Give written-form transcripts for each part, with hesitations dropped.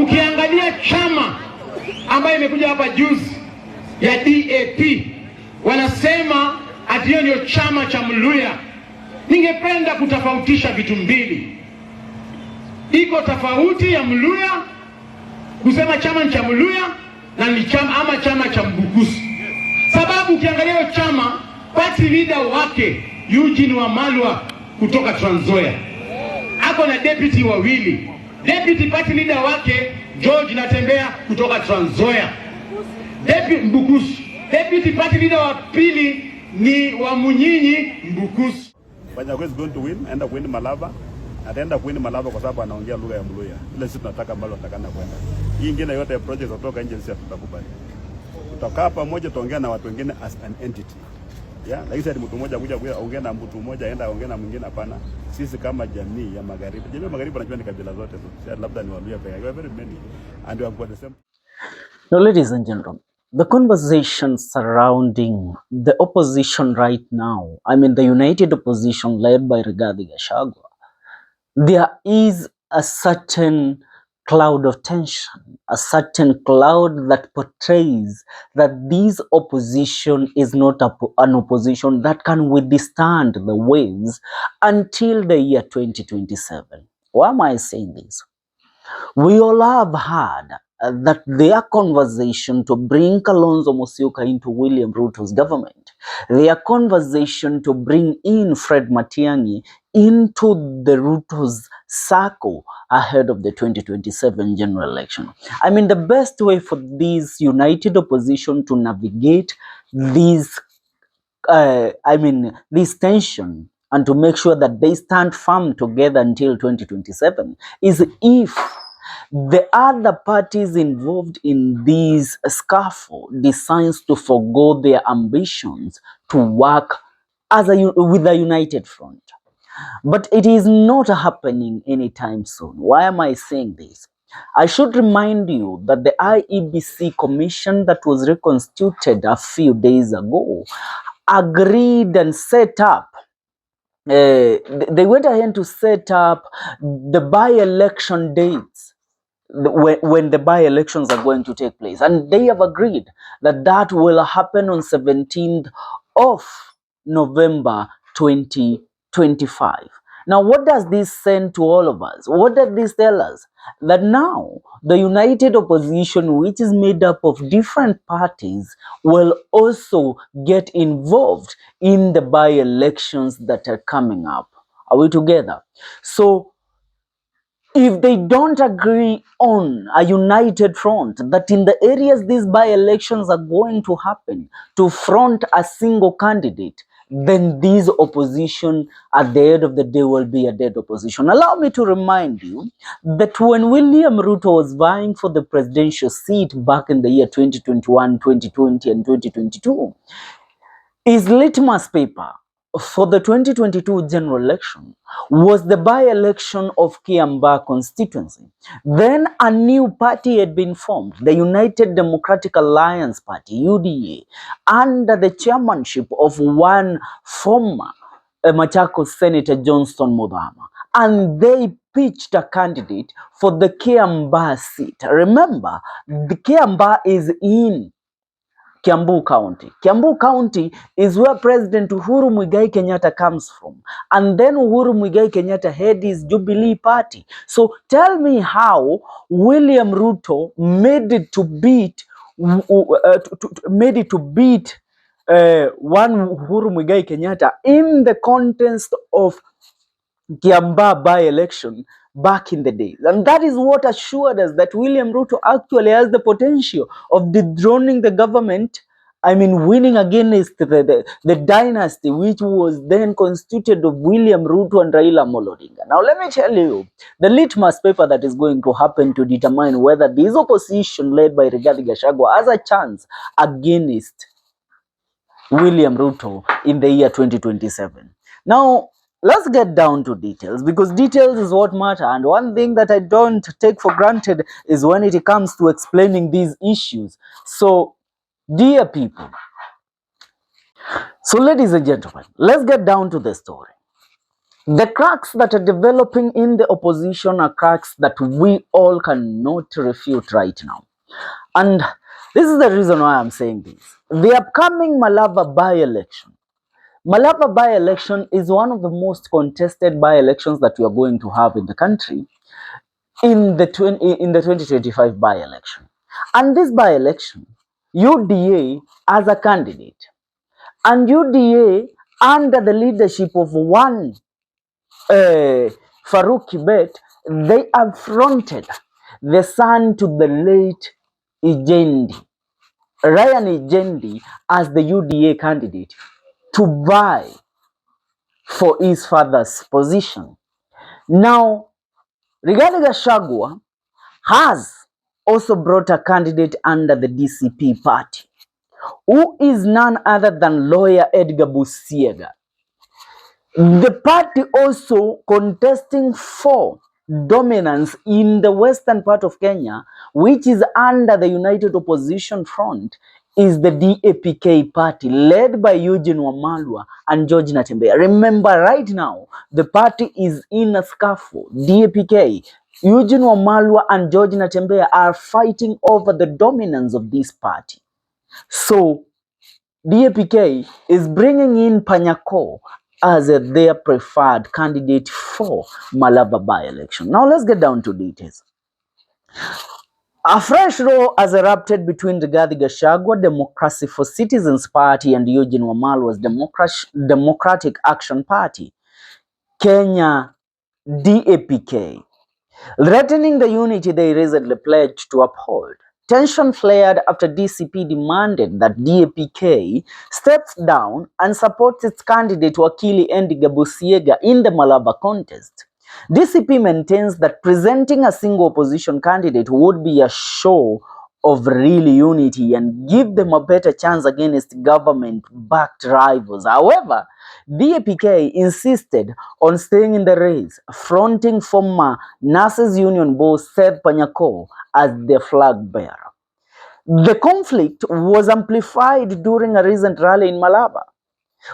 Ukiangalia chama ambayo imekuja hapa juzi ya Dapk, wanasema ati hiyo ndio chama cha Mluya. Ningependa kutofautisha vitu mbili. Iko tofauti ya Mluya kusema chama ni cha Mluya na ni chama ama chama cha Mbukusu. Sababu ukiangalia hiyo chama, party leader wake Eugene Wamalwa kutoka Trans Nzoia, ako na deputy wawili. Deputy party leader wake George Natembea kutoka Trans Nzoia, deputy Mbukusu. Deputy party leader wa pili ni wa Munyinyi Mbukusu. Gachagua is going to win, enda kuwin Malava. Ataenda kuwin Malava kwa sababu anaongea lugha ya Mluya. Ile sisi tunataka ambalo tutakana kwenda. Hii nyingine yote ya project kutoka nje sisi tutakubali. Tutakaa pamoja tuongea na watu wengine as an entity. Lakini sasa mtu mmoja kuja ongea na mtu mmoja aenda ongea na mwingine, hapana. Sisi kama jamii ya magharibi. Jamii ya magharibi wanajua ni kabila zote tu. Labda ni Waluya pekee. We are very many and we have got the same. Now, ladies and gentlemen, the conversation surrounding the opposition right now, I mean the united opposition led by Rigathi Gachagua, there is a certain cloud of tension, a certain cloud that portrays that this opposition is not an opposition that can withstand the waves until the year 2027. Why am I saying this? We all have heard that their conversation to bring Kalonzo Musyoka into William Ruto's government, their conversation to bring in Fred Matiang'i into the Ruto's circle ahead of the 2027 general election. I mean, the best way for this united opposition to navigate this, this tension and to make sure that they stand firm together until 2027 is if the other parties involved in this scuffle decides to forgo their ambitions to work as with a united front. But it is not happening anytime soon. Why am I saying this? I should remind you that the IEBC commission that was reconstituted a few days ago agreed and set up they went ahead to set up the by-election dates when the by-elections are going to take place, and they have agreed that that will happen on 17th of November 2025. Now, what does this send to all of us? What does this tell us? That now the united opposition, which is made up of different parties, will also get involved in the by-elections that are coming up. Are we together? So if they don't agree on a united front, that in the areas these by-elections are going to happen, to front a single candidate, then this opposition at the end of the day will be a dead opposition. Allow me to remind you that when William Ruto was vying for the presidential seat back in the year 2021, 2020 and 2022, his litmus paper for the 2022 general election was the by-election of Kiambaa constituency. Then a new party had been formed, the United Democratic Alliance Party, UDA, under the chairmanship of one former Machakos Senator Johnston Muthama. And they pitched a candidate for the Kiambaa seat. Remember, the Kiambaa is in Kiambu County. Kiambu County is where President Uhuru Muigai Kenyatta comes from. And then Uhuru Muigai Kenyatta had his Jubilee Party. So tell me how William Ruto made it to beat one Uhuru Muigai Kenyatta in the contest of Kiambaa by-election back in the days. And that is what assured us that William Ruto actually has the potential of dethroning the government, winning against the dynasty which was then constituted of William Ruto and Raila Amolo Odinga. Now let me tell you, the litmus paper that is going to happen to determine whether this opposition led by Rigathi Gachagua has a chance against William Ruto in the year 2027. Now, let's get down to details, because details is what matter. And one thing that I don't take for granted is when it comes to explaining these issues. So, dear people, so ladies and gentlemen, let's get down to the story. The cracks that are developing in the opposition are cracks that we all cannot refute right now. And this is the reason why I'm saying this. The upcoming Malava by-election. Malava by-election is one of the most contested by-elections that we are going to have in the country in the 2025 by-election. And this by-election, UDA as a candidate, and UDA under the leadership of one Farouk Kibet, they affronted the son to the late Ijendi, Ryan Ijendi, as the UDA candidate to vie for his father's position. Now, Rigathi Gachagua has also brought a candidate under the DCP party, who is none other than lawyer Edgar Busiega. The party also contesting for dominance in the western part of Kenya, which is under the United Opposition Front, is the Dapk party led by Eugene Wamalwa and George Natembeya. Remember, right now, the party is in a scuffle. Dapk, Eugene Wamalwa and George Natembeya are fighting over the dominance of this party. So, Dapk is bringing in Panyako as their preferred candidate for Malava by-election. Now let's get down to details. A fresh row has erupted between Rigathi Gachagua, Democracy for Citizens Party, and Eugene Wamalwa's Democratic Action Party, Kenya Dapk, threatening the unity they recently pledged to uphold. Tension flared after DCP demanded that Dapk steps down and supports its candidate Wakili Edgar Busiega in the Malava contest. DCP maintains that presenting a single opposition candidate would be a show of real unity and give them a better chance against government-backed rivals. However, Dapk insisted on staying in the race, fronting former Nurses Union boss Seth Panyako as their flag bearer. The conflict was amplified during a recent rally in Malava,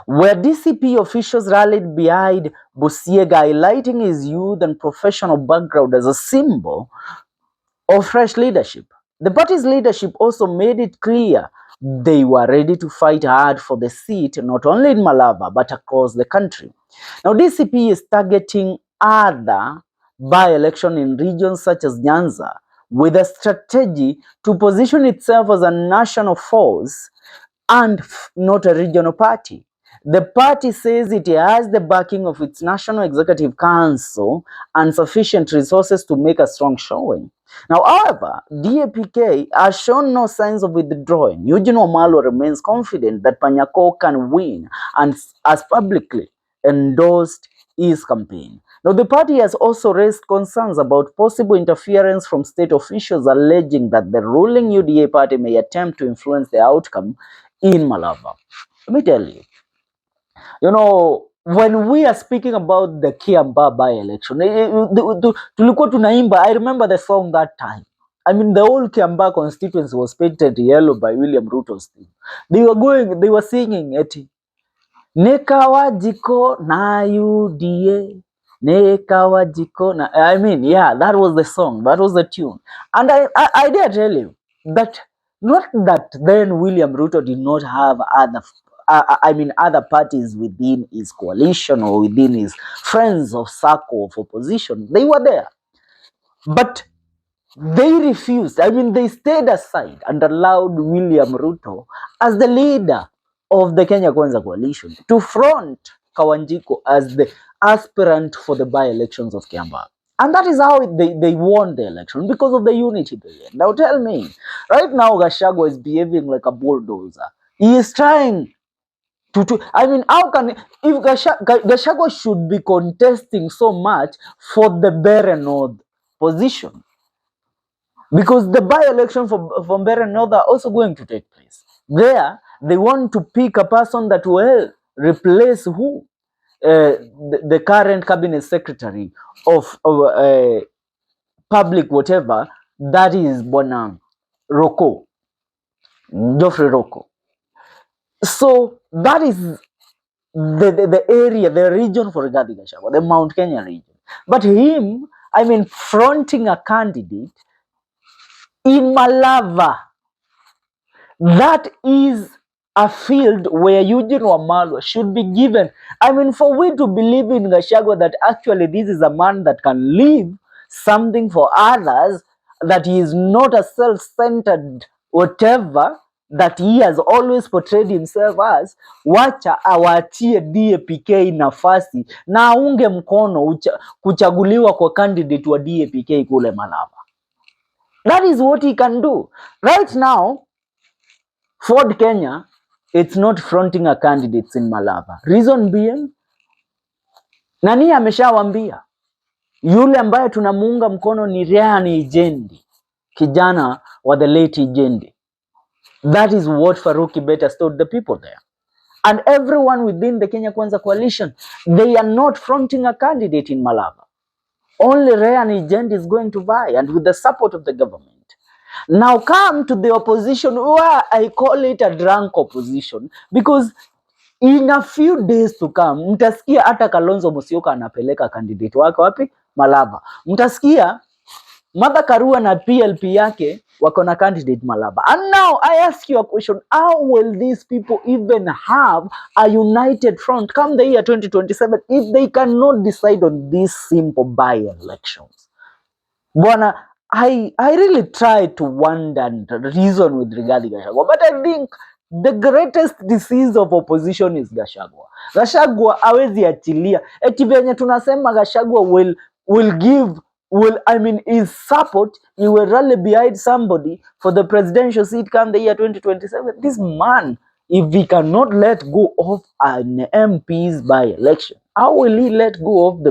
where DCP officials rallied behind Busiega, highlighting his youth and professional background as a symbol of fresh leadership. The party's leadership also made it clear they were ready to fight hard for the seat, not only in Malava, but across the country. Now, DCP is targeting other by-election in regions such as Nyanza, with a strategy to position itself as a national force and not a regional party. The party says it has the backing of its National Executive Council and sufficient resources to make a strong showing. Now, however, Dapk has shown no signs of withdrawing. Eugene Wamalwa remains confident that Panyako can win and has publicly endorsed his campaign. Now, the party has also raised concerns about possible interference from state officials, alleging that the ruling UDA party may attempt to influence the outcome in Malava. Let me tell you, when we are speaking about the Kiambaa by-election, tulikuwa tunaimba. I remember the song that time. I mean, the whole Kiambaa constituency was painted yellow by William Ruto's team. They were singing eti Nekawajiko na UDA, Nekawajiko na. I mean, yeah, that was the song, that was the tune. And I dare tell you that not that then William Ruto did not have other parties within his coalition or within his friends of circle of opposition. They were there. But they refused. I mean, they stayed aside and allowed William Ruto as the leader of the Kenya Kwanza coalition to front Kawanjiko as the aspirant for the by-elections of Kiambaa. And that is how they won the election, because of the unity they had. Now tell me, right now Gachagua is behaving like a bulldozer. He is trying I mean, how can, if Gachagua should be contesting so much for the Bere North position, because the by-election from Bere North are also going to take place. There, they want to pick a person that will replace who? The current cabinet secretary of public whatever, that is Bona Geoffrey Roko. So that is the area, the region for Rigathi Gachagua, the Mount Kenya region. But him, I mean, fronting a candidate in Malava, that is a field where Eugene Wamalwa should be given. I mean, for we to believe in Gachagua that actually this is a man that can leave something for others, that he is not a self-centered whatever that he has always portrayed himself as, wacha awaachie Dapk nafasi na aunge mkono kuchaguliwa kwa candidate wa Dapk kule Malava. That is what he can do. Right now, Ford Kenya, it's not fronting a candidate in Malava. Reason being, nani ameshawambia yule ambaye tunamuunga mkono ni Ryan Ijendi, kijana wa the late Ijendi. That is what Farouk Kibet has told the people there. And everyone within the Kenya Kwanza coalition, they are not fronting a candidate in Malava. Only Ryan Ijendi is going to vie, and with the support of the government. Now come to the opposition, where I call it a drunk opposition, because in a few days to come, mtasikia hata Kalonzo Musyoka anapeleka candidate wake wapi? Malava. Mtasikia Martha Karua na PLP yake wako na candidate Malava. And now I ask you a question, how will these people even have a united front come the year 2027 if they cannot decide on these simple by-elections? Bwana, I really try to wonder and reason with Rigathi Gachagua, but I think the greatest disease of opposition is Gachagua. Gachagua hawezi achilia. Eti venye tunasema Gachagua his support, he will rally behind somebody for the presidential seat come the year 2027. This man, if he cannot let go of an MP's by-election, how will he let go of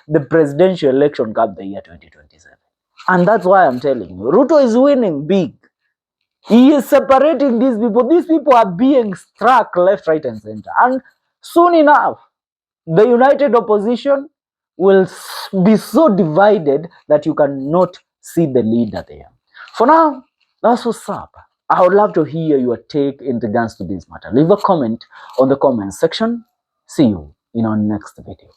the presidential election come the year 2027? And that's why I'm telling you, Ruto is winning big. He is separating these people. These people are being struck left, right, and center. And soon enough, the united opposition will be so divided that you cannot see the leader there. For now, that's what's up. I would love to hear your take in regards to this matter. Leave a comment on the comment section. See you in our next video.